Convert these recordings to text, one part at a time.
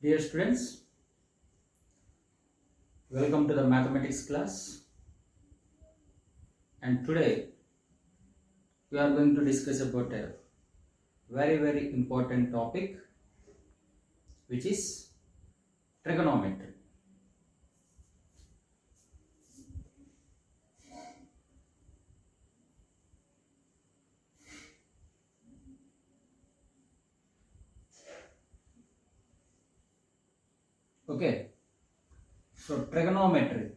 Dear students, welcome to the mathematics class. And today we are going to discuss about a very important topic, which is trigonometry. Okay, so trigonometry.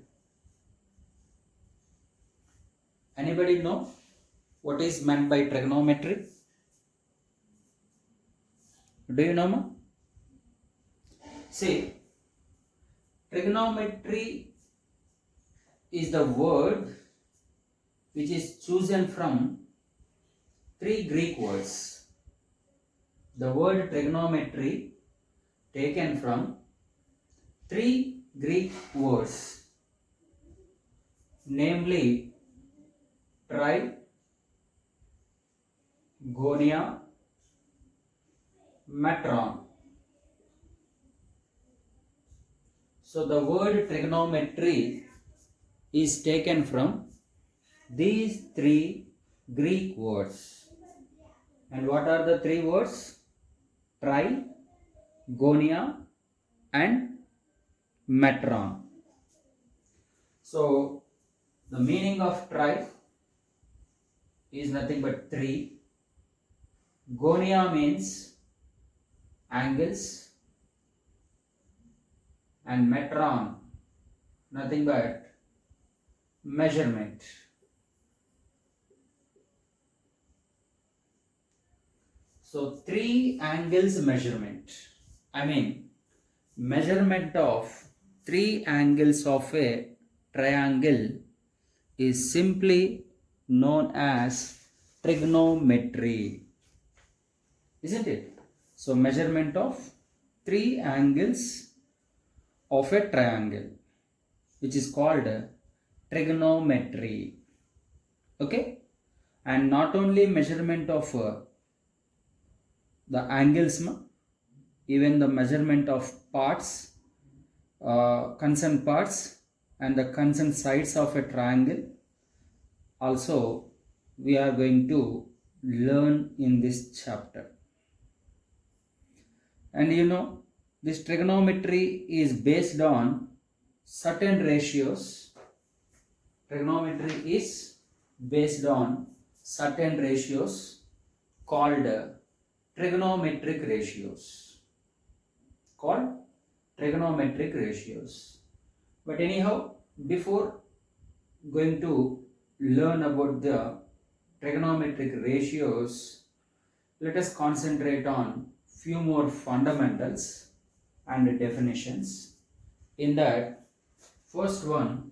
Anybody know what is meant by trigonometry? Do you know, ma? See, trigonometry is the word which is chosen from three Greek words. The word trigonometry taken from three Greek words, namely tri, gonia, metron. So the word trigonometry is taken from these three Greek words. And what are the three words? Tri, gonia, and metron. So the meaning of tri is nothing but three. Gonia means angles, and metron nothing but measurement. So three angles measurement. Measurement of three angles of a triangle is simply known as trigonometry, isn't it? So measurement of three angles of a triangle, which is called trigonometry. Okay, and not only measurement of the angles, even the measurement of parts, concerned parts, and the concerned sides of a triangle also we are going to learn in this chapter. And you know, this trigonometry is based on certain ratios. Trigonometry is based on certain ratios called trigonometric ratios. But anyhow, before going to learn about the trigonometric ratios, let us concentrate on few more fundamentals and definitions. In that, first one,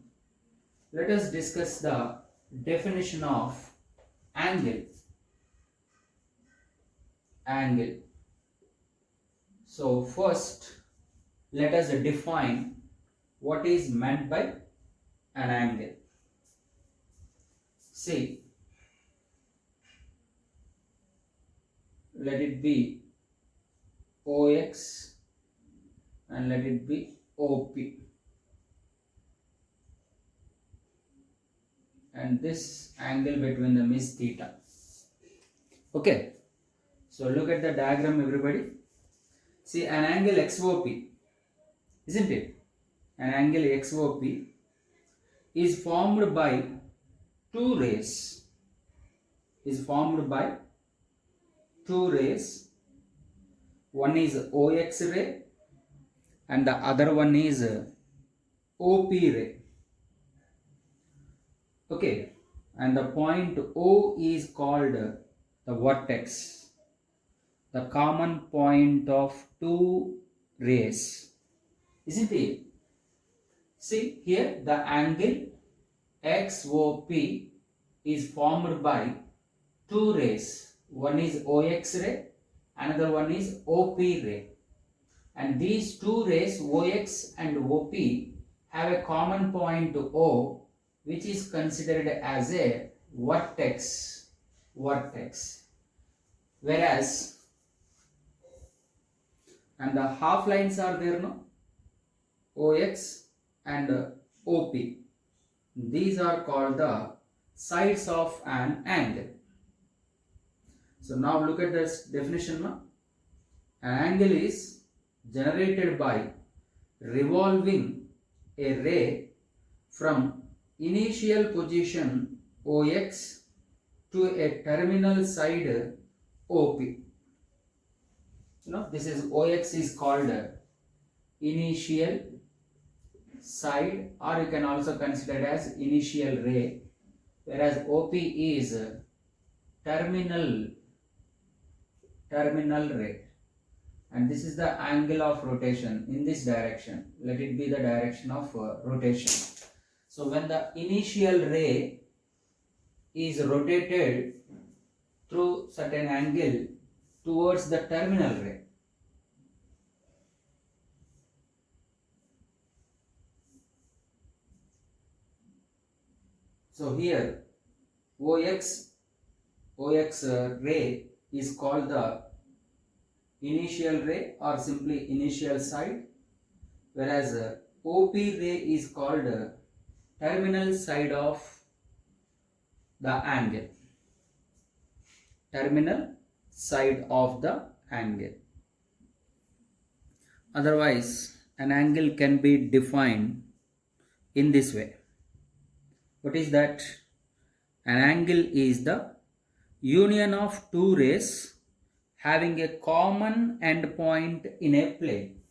let us discuss the definition of angle. So first, let us define what is meant by an angle. See, let it be OX and let it be OP. And this angle between them is theta. Okay, so look at the diagram, everybody. See, an angle XOP, isn't it? An angle XOP is formed by two rays. One is OX ray and the other one is OP ray. Okay, and the point O is called the vertex, the common point of two rays, isn't it? See here, the angle XOP is formed by two rays. One is OX ray, another one is OP ray. And these two rays, OX and OP, have a common point O, which is considered as a vertex. Whereas and the half lines are there, no? OX and OP. These are called the sides of an angle. So now look at this definition. No? An angle is generated by revolving a ray from initial position OX to a terminal side OP. This is OX is called initial side, or you can also consider it as initial ray, whereas OP is terminal ray, and this is the angle of rotation in this direction. Let it be the direction of rotation. So when the initial ray is rotated through certain angle towards the terminal ray, so here OX ray is called the initial ray or simply initial side, whereas OP ray is called terminal side of the angle. Terminal side of the angle. Otherwise, an angle can be defined in this way. What is that? An angle is the union of two rays having a common endpoint in a plane.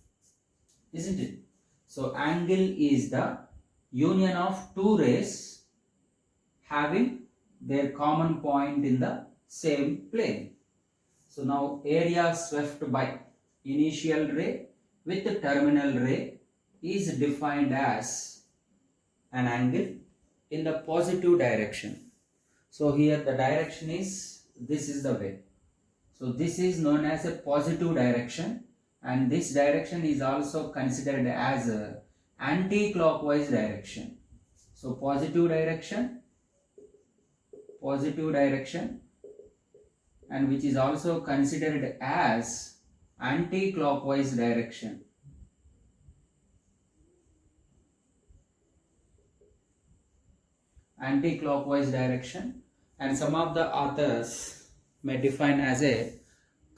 Isn't it? So angle is the union of two rays having their common point in the same plane. So now area swept by initial ray with the terminal ray is defined as an angle in the positive direction. So here the direction is, this is the way. So this is known as a positive direction, and this direction is also considered as a anti-clockwise direction. So positive direction, and which is also considered as anti-clockwise direction. Anti-clockwise direction, and some of the authors may define as a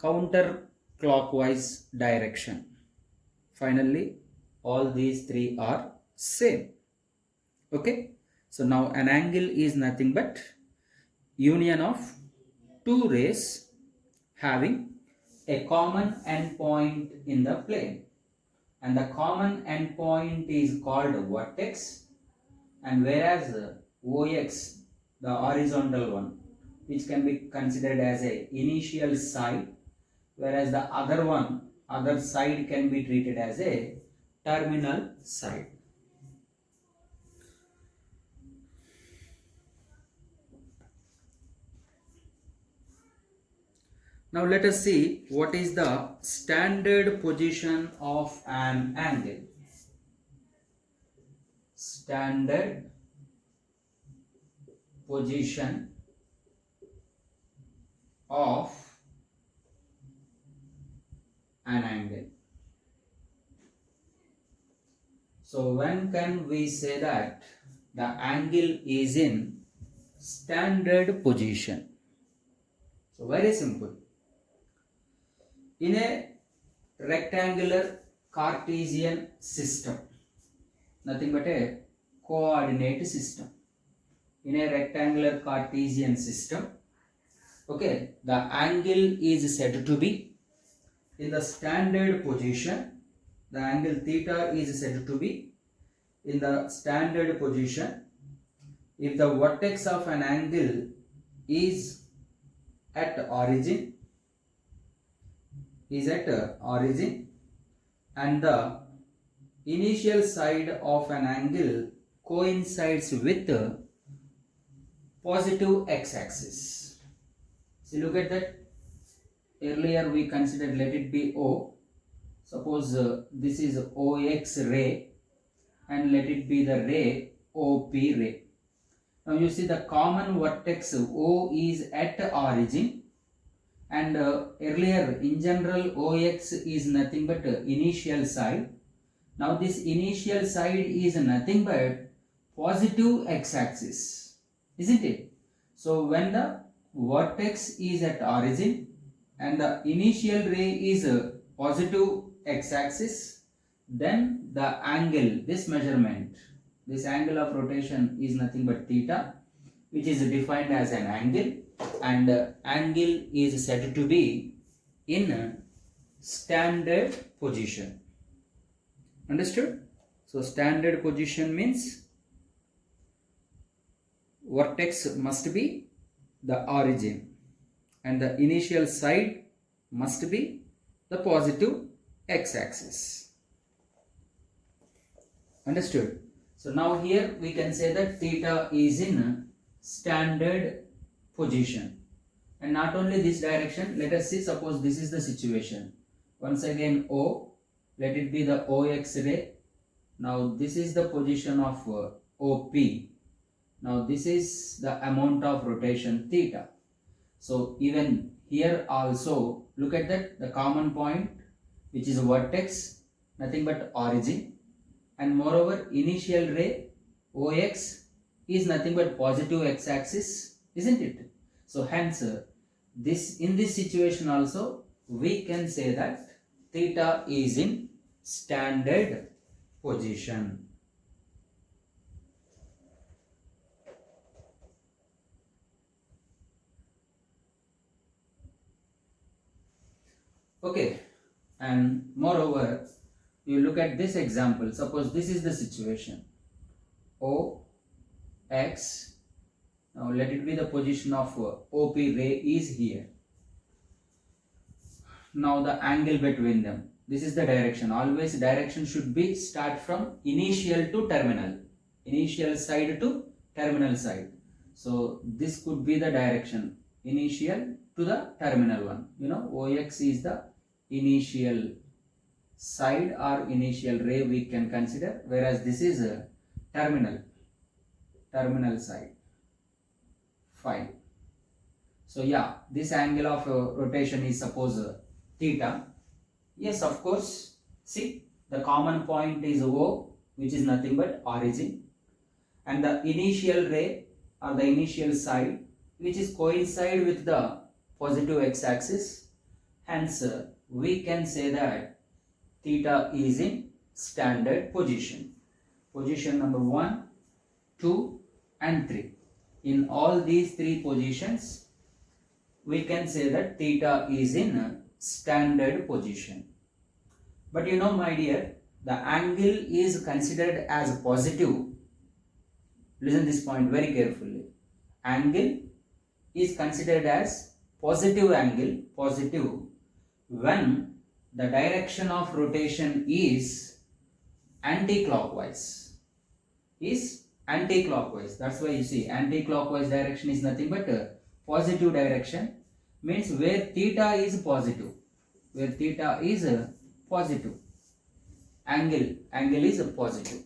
counter-clockwise direction. Finally, all these three are same. Okay, so now an angle is nothing but union of two rays having a common endpoint in the plane, and the common endpoint is called vertex, and whereas OX, the horizontal one, which can be considered as a initial side, whereas the other side can be treated as a terminal side. Now let us see what is the standard position of an angle. Standard position of an angle. So when can we say that the angle is in standard position? So very simple. In a rectangular Cartesian system, nothing but a coordinate system. In a rectangular Cartesian system, okay, the angle is said to be in the standard position. The angle theta is said to be in the standard position if the vertex of an angle is at origin, and the initial side of an angle coincides with the positive x-axis. See, look at that. Earlier we considered, let it be O. Suppose this is OX ray, and let it be the ray OP ray. Now you see the common vertex O is at origin, and earlier in general OX is nothing but initial side. Now this initial side is nothing but positive x-axis, isn't it? So when the vertex is at origin and the initial ray is a positive x-axis, then the angle, this measurement, this angle of rotation is nothing but theta, which is defined as an angle, and angle is said to be in standard position. Understood? So standard position means vertex must be the origin and the initial side must be the positive x-axis. Understood? So now here we can say that theta is in standard position. And not only this direction, let us see, suppose this is the situation. Once again O, let it be the OX ray. Now this is the position of OP. Now this is the amount of rotation theta. So even here also, look at that, the common point which is a vertex, nothing but origin, and moreover initial ray OX is nothing but positive x-axis, isn't it? So hence this, in this situation also we can say that theta is in standard position. Okay, and moreover you look at this example. Suppose this is the situation O X. Now let it be the position of OP ray is here. Now the angle between them, this is the direction. Always direction should be start from initial to terminal, initial side to terminal side. So this could be the direction, initial to the terminal one. You know, OX is the initial side or initial ray we can consider, whereas this is a terminal side. Fine. So yeah, this angle of rotation is suppose theta. Yes, of course. See, the common point is O, which is nothing but origin, and the initial ray or the initial side, which is coincide with the positive x-axis. Hence, we can say that theta is in standard position. Position number 1, 2 and 3. In all these three positions, we can say that theta is in a standard position. But you know, my dear, the angle is considered as positive. Listen this point very carefully. Angle is considered as positive angle, positive, when the direction of rotation is anti-clockwise. That's why you see anti-clockwise direction is nothing but a positive direction, means where theta is positive. Where theta is positive, angle is a positive.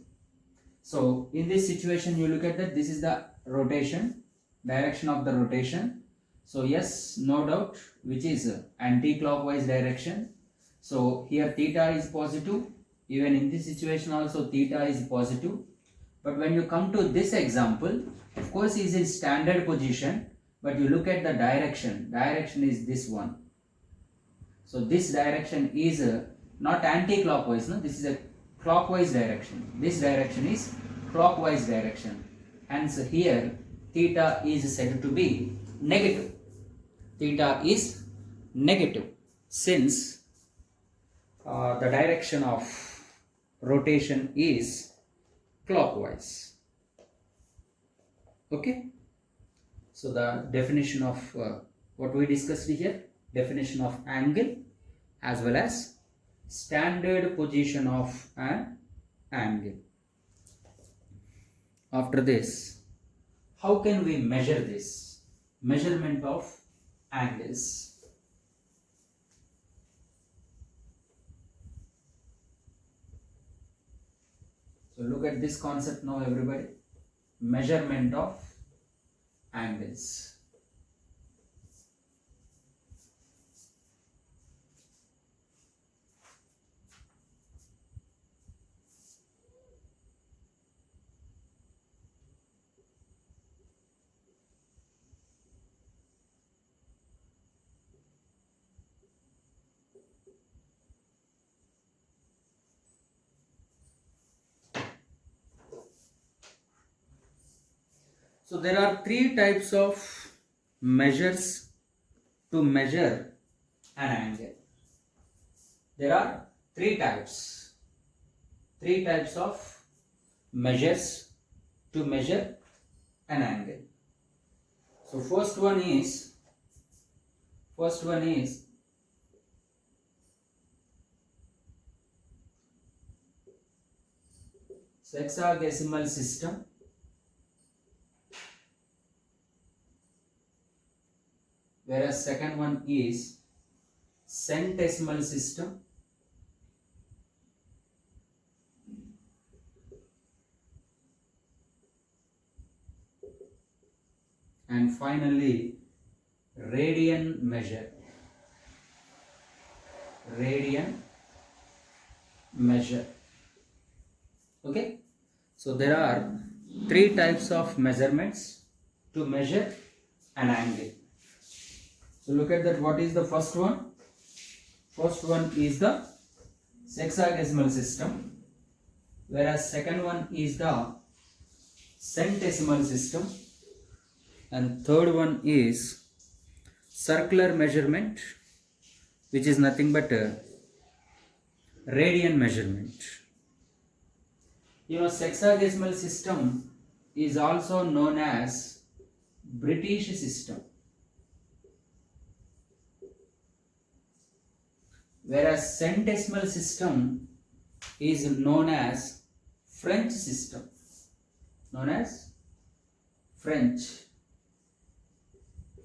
So in this situation you look at that, this is the rotation, direction of the rotation. So yes, no doubt, which is anti-clockwise direction. So here theta is positive. Even in this situation also theta is positive. But when you come to this example, of course is in standard position, but you look at the direction is this one. So this direction is not anti-clockwise, no? This is a clockwise direction. This direction is clockwise direction. Hence here theta is said to be negative. Theta is negative since the direction of rotation is clockwise. Okay. So the definition of what we discussed here, definition of angle as well as standard position of an angle. After this, how can we measure this? Measurement of angles. So look at this concept now, everybody. Measurement of angles. So there are three types of measures to measure an angle. There are three types of measures to measure an angle. So first one is sexagesimal system, whereas second one is centesimal system, and finally radian measure. Okay, so there are three types of measurements to measure an angle. So look at that. What is the first one? First one is the sexagesimal system, whereas second one is the centesimal system, and third one is circular measurement, which is nothing but a radian measurement. You know, sexagesimal system is also known as British system, whereas centesimal system is known as French system,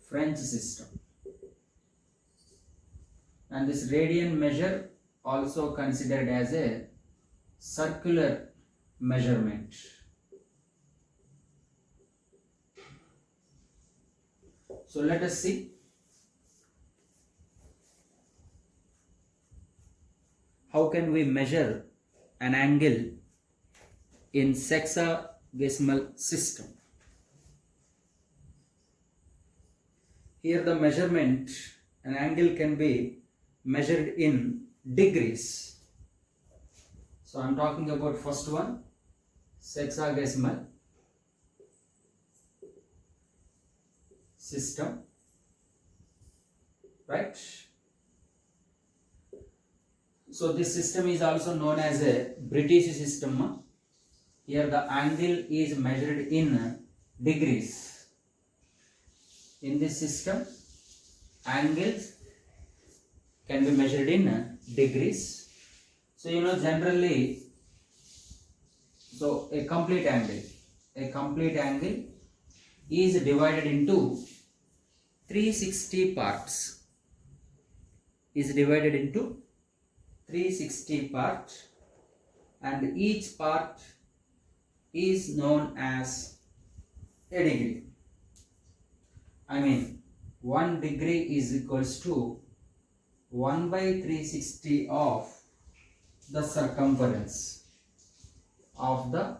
French system. And this radian measure also considered as a circular measurement. So let us see how can we measure an angle in sexagesimal system. Here the measurement, an angle can be measured in degrees. So I am talking about first one, sexagesimal system, right? So this system is also known as a British system. Here the angle is measured in degrees. In this system, angles can be measured in degrees. So you know, generally, so a complete angle is divided into 360 parts. And each part is known as a degree. I mean, 1 degree is equals to 1 by 360 of the circumference of a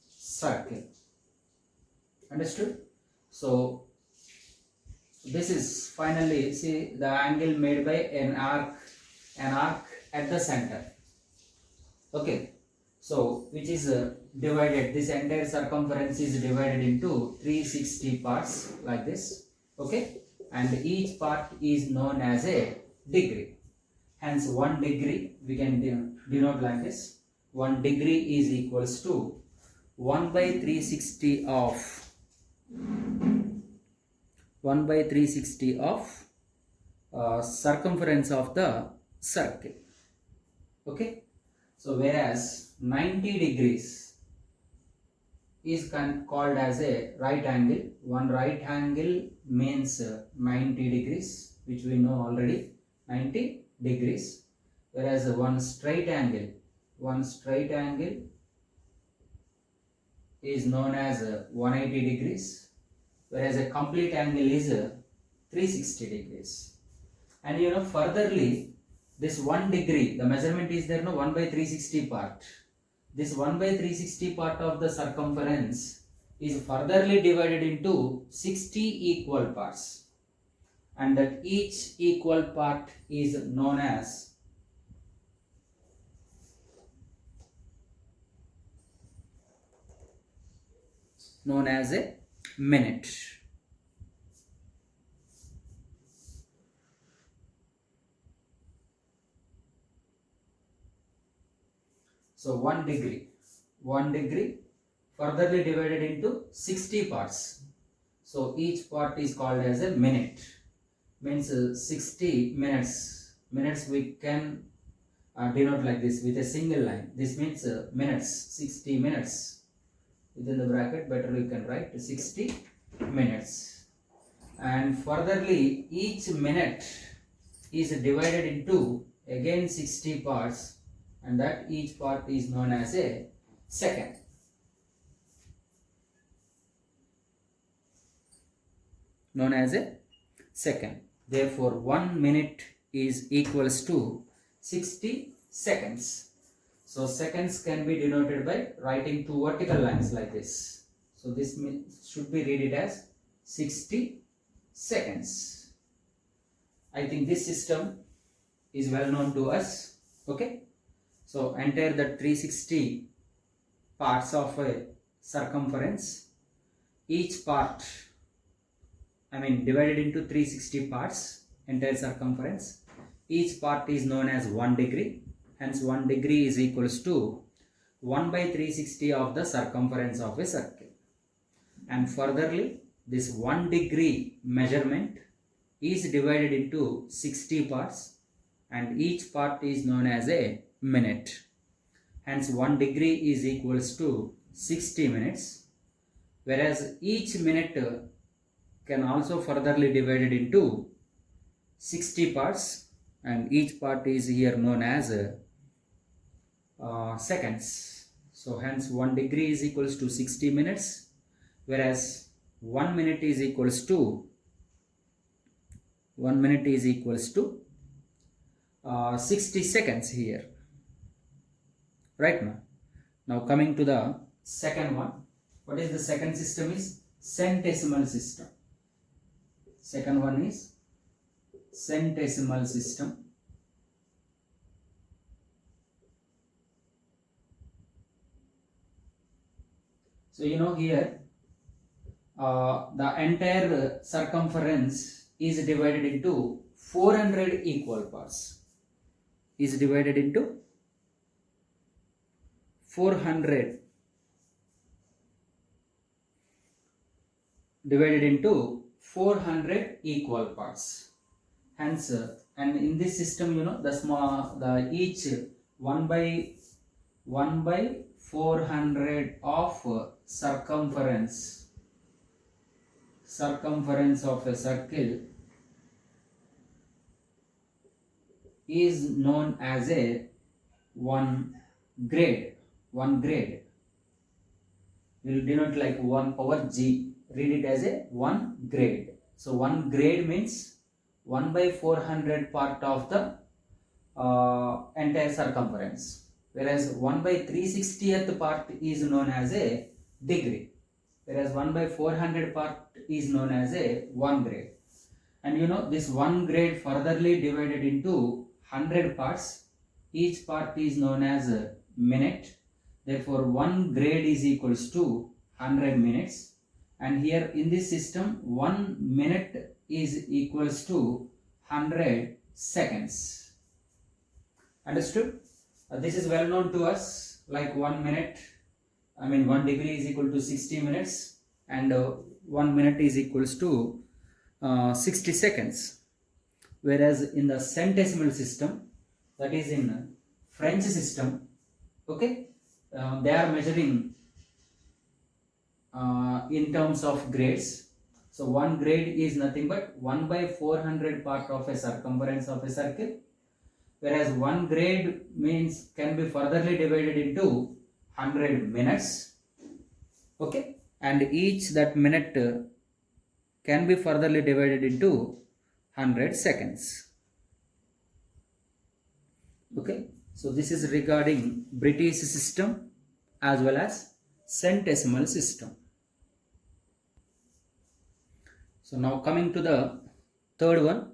circle. Understood? So this is finally, see, the angle made by an arc at the center. Okay, so which is divided, this entire circumference is divided into 360 parts like this. Okay, and each part is known as a degree. Hence 1 degree we can denote like this. 1 degree is equals to 1 by 360 of 1 by 360 of circumference of the circle. Okay, so whereas 90 degrees is called as a right angle. One right angle means 90 degrees, which we know already, 90 degrees, whereas one straight angle is known as 180 degrees, whereas a complete angle is 360 degrees. And you know, furtherly, this 1 degree, the measurement is there, no, 1 by 360 part. This 1 by 360 part of the circumference is furtherly divided into 60 equal parts, and that each equal part is known as known as a minute. So 1 degree furtherly divided into 60 parts. So each part is called as a minute. Means 60 minutes. Minutes we can denote like this with a single line. This means minutes, 60 minutes. Within the bracket, better we can write 60 minutes. And furtherly, each minute is divided into again 60 parts, and that each part is known as a second. Known as a second. Therefore, 1 minute is equals to 60 seconds. So seconds can be denoted by writing two vertical lines like this. So this should be read it as 60 seconds. I think this system is well known to us. Okay. So enter the 360 parts of a circumference. Each part, divided into 360 parts, entire circumference. Each part is known as 1 degree. Hence 1 degree is equals to 1 by 360 of the circumference of a circle. And furtherly, this 1 degree measurement is divided into 60 parts, and each part is known as a minute. Hence 1 degree is equals to 60 minutes, whereas each minute can also furtherly divided into 60 parts, and each part is here known as seconds. So hence 1 degree is equals to 60 minutes, whereas 1 minute is equals to 60 seconds here. Right now. Now coming to the second one. What is the second system is? Centesimal system. Second one is centesimal system. So here the entire circumference is divided into 400 equal parts. Is divided into 400 divided into 400 equal parts. Hence, and in this system, the each 1 by 400 of circumference of a circle is known as a one grade. We'll denote like 1 power g. Read it as a 1 grade. So 1 grade means 1 by 400 part of the entire circumference, whereas 1 by 360th part is known as a degree, whereas 1 by 400 part is known as a 1 grade. And this 1 grade furtherly divided into 100 parts. Each part is known as a minute. Therefore 1 grade is equals to 100 minutes. And here in this system 1 minute is equals to 100 seconds. Understood? This is well known to us, like 1 minute, 1 degree is equal to 60 minutes, and 1 minute is equals to 60 seconds. Whereas in the centesimal system, that is in French system, okay, they are measuring in terms of grades. So 1 grade is nothing but 1 by 400 part of a circumference of a circle, whereas 1 grade means can be furtherly divided into 100 minutes, okay, and each that minute can be furtherly divided into 100 seconds. Okay, so this is regarding British system as well as centesimal system. So now coming to the third one,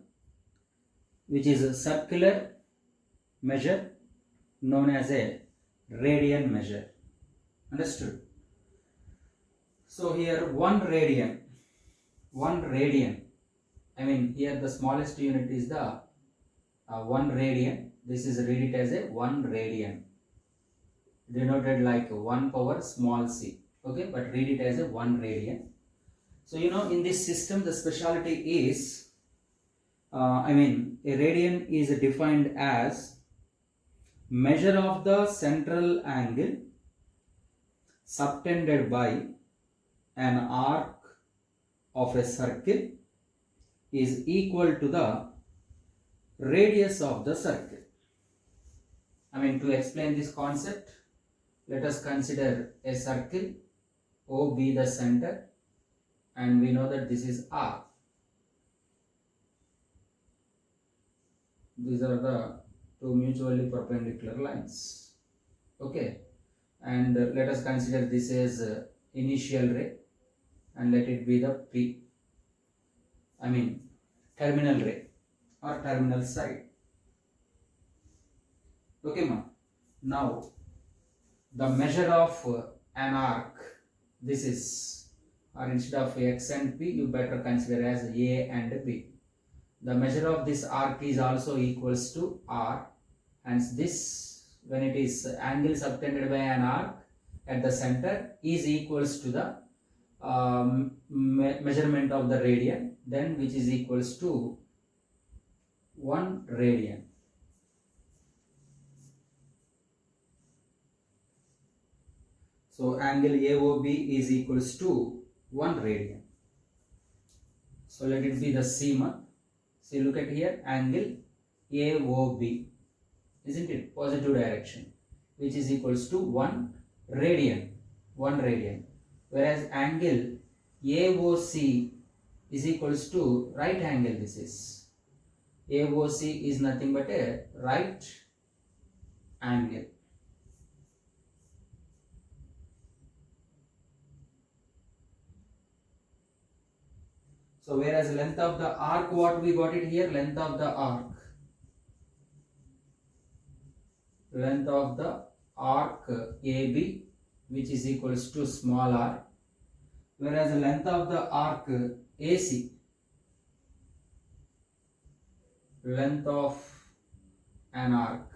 which is a circular measure known as a radian measure. Understood? So here 1 radian, I mean here the smallest unit is the 1 radian. This is read it as a 1 radian, denoted like 1 power small c, okay, but read it as a 1 radian. So in this system the specialty is a radian is defined as measure of the central angle subtended by an arc of a circle is equal to the radius of the circle. To explain this concept, let us consider a circle, O be the center, and we know that this is R. These are the two mutually perpendicular lines, okay, and let us consider this as initial ray, and let it be the P, terminal ray or terminal side, okay ma. Now the measure of an arc, this is, or instead of x and p you better consider as a and b. The measure of this arc is also equals to r, hence this, when it is angle subtended by an arc at the center, is equals to the measurement of the radian, then which is equals to 1 radian. So angle AOB is equals to 1 radian. So let it be the CMA. See, look at here, angle AOB, isn't it, positive direction, which is equals to 1 radian, whereas angle AOC is equals to right angle. This is AOC is nothing but a right angle. So whereas length of the arc, what we got it here, length of the arc AB, which is equals to small r, whereas the length of the arc AC, length of an arc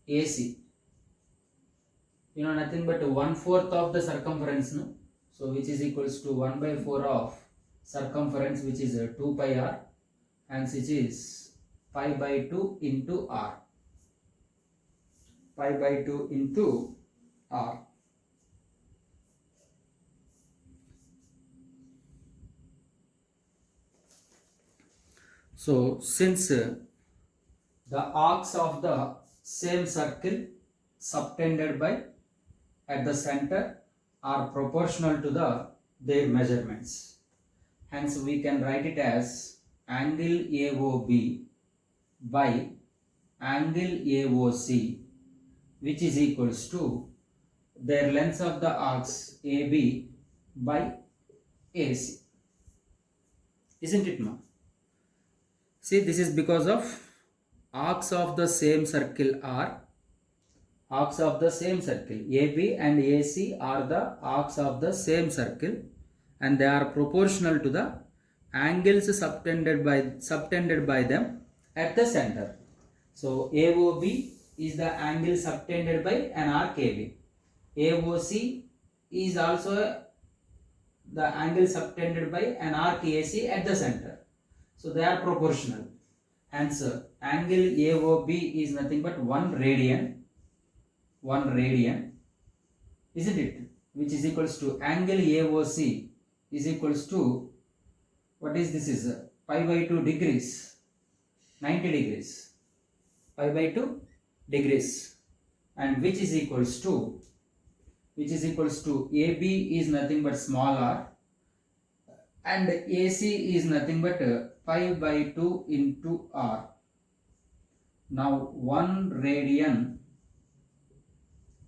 AC, nothing but 1/4 of the circumference, no? So which is equals to 1/4 of circumference, which is 2 pi r, hence which is pi by 2 into r, So since the arcs of the same circle subtended by at the center are proportional to their measurements, hence we can write it as angle AOB by angle AOC, which is equals to their lengths of the arcs AB by AC, isn't it, ma? See, this is because of arcs of the same circle are arcs of the same circle. AB and AC are the arcs of the same circle, and they are proportional to the angles subtended by them at the center. So AOB is the angle subtended by an arc AB. AOC is also the angle subtended by an arc AC at the center. So they are proportional. Hence angle AOB is nothing but 1 radian, isn't it, which is equals to angle AOC is equals to, what is this, is pi by 2 degrees, 90 degrees, pi by 2 degrees, and which is equals to AB is nothing but small r, and AC is nothing but pi by 2 into r. Now 1 radian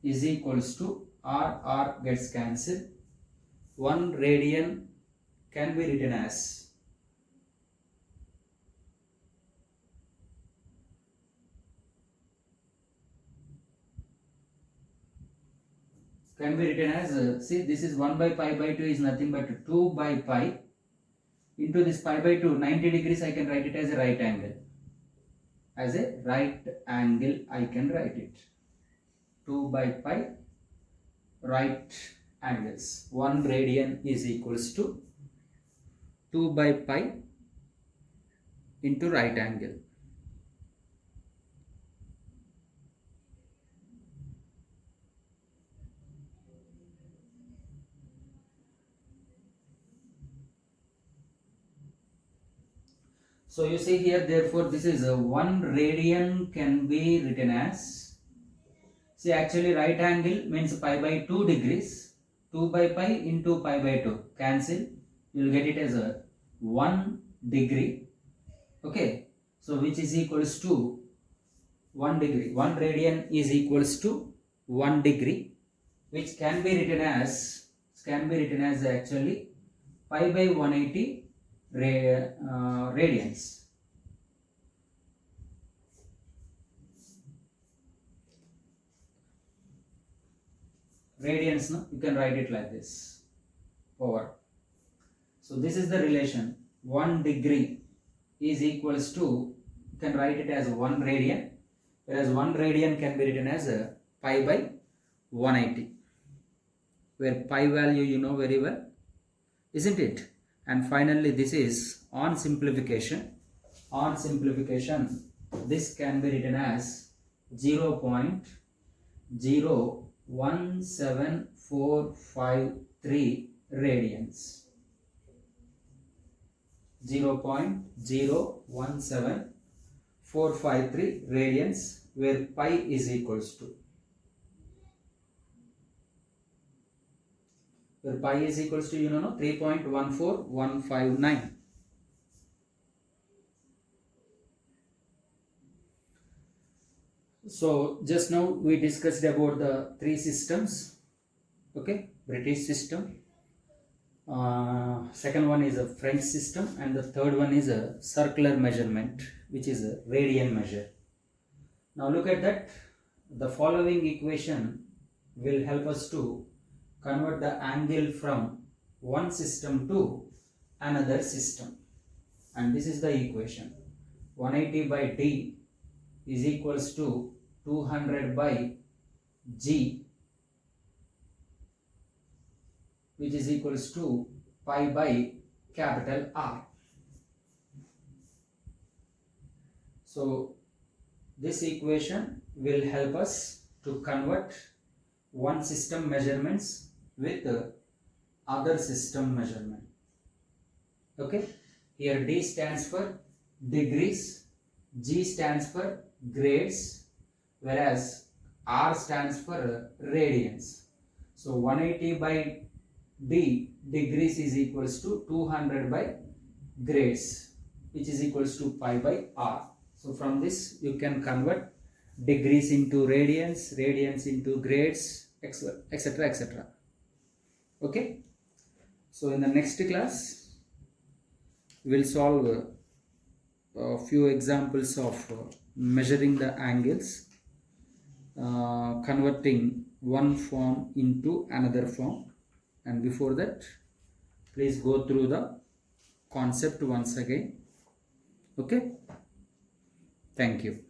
is equals to r gets cancelled. 1 radian can be written as can be written as, see, this is 1 by pi by 2 is nothing but 2 by pi into this pi by 2, 90 degrees, I can write it as a right angle. As a right angle, I can write it. 2 by pi right angles. 1 radian is equals to 2 by pi into right angle. So you see here, therefore this is a 1 radian can be written as, see, actually right angle means pi by 2 degrees, 2 by pi into pi by 2, cancel, you will get it as a 1 degree, okay, so which is equals to 1 degree, 1 radian is equals to 1 degree, which can be written as, actually pi by 180 radians. Radians, no? You can write it like this, power. So this is the relation, 1 degree is equals to, you can write it as 1 radian, whereas 1 radian can be written as a pi by 180, where pi value you know very well, isn't it? And finally this is on simplification, this can be written as 0.017453 radians. 0.017453 radians, where pi is equals to, where pi is equals to, 3.14159. So just now we discussed about the 3 systems, okay, British system, second one is a French system, and the third one is a circular measurement, which is a radian measure. Now look at that, the following equation will help us to convert the angle from one system to another system, and this is the equation, 180 by d is equals to 200 by g, which is equals to pi by capital R. So this equation will help us to convert one system measurements with other system measurement. Okay, here D stands for degrees, G stands for grades, whereas R stands for radians. So 180 by D degrees is equals to 200 by grades, which is equals to pi by R. So from this you can convert degrees into radians, radians into grades, etc., etc. Okay, so in the next class we will solve a few examples of measuring the angles, converting one form into another form, and before that please go through the concept once again. Okay, thank you.